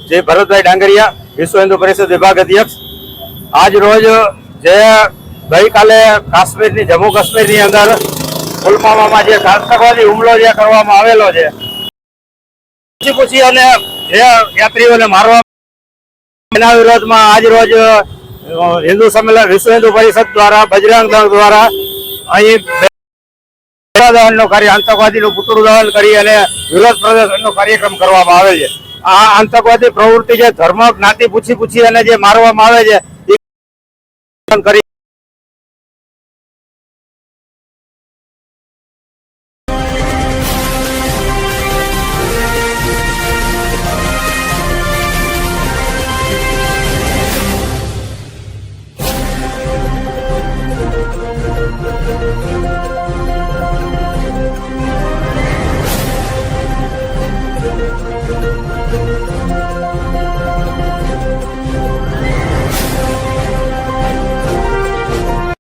જે ભરતભાઈ ડાંગરિયા, વિશ્વ હિન્દુ પરિષદ વિભાગ અધ્યક્ષ। આજ રોજ જે ગઈકાલે કાશ્મીરની જમ્મુ કાશ્મીરની અંદર પુલવામામાં જે આતંકવાદી હુમલો જે કરવામાં આવેલો છે, પૂછી અને જે યાત્રીઓને મારવા, એના વિરોધમાં આજ રોજ હિન્દુ સંમેલન વિશ્વ હિન્દુ પરિષદ દ્વારા, બજરંગ દળ દ્વારા અહીં દહનનો કાર્ય, આતંકવાદીનું પુતળું દહન કરી અને વિરોધ પ્રદર્શનનો કાર્યક્રમ કરવામાં આવે છે। આ આતંકવાદી પ્રવૃત્તિ જે ધર્મ જ્ઞાતિ પૂછી અને જે મારવામાં આવે છે, કરી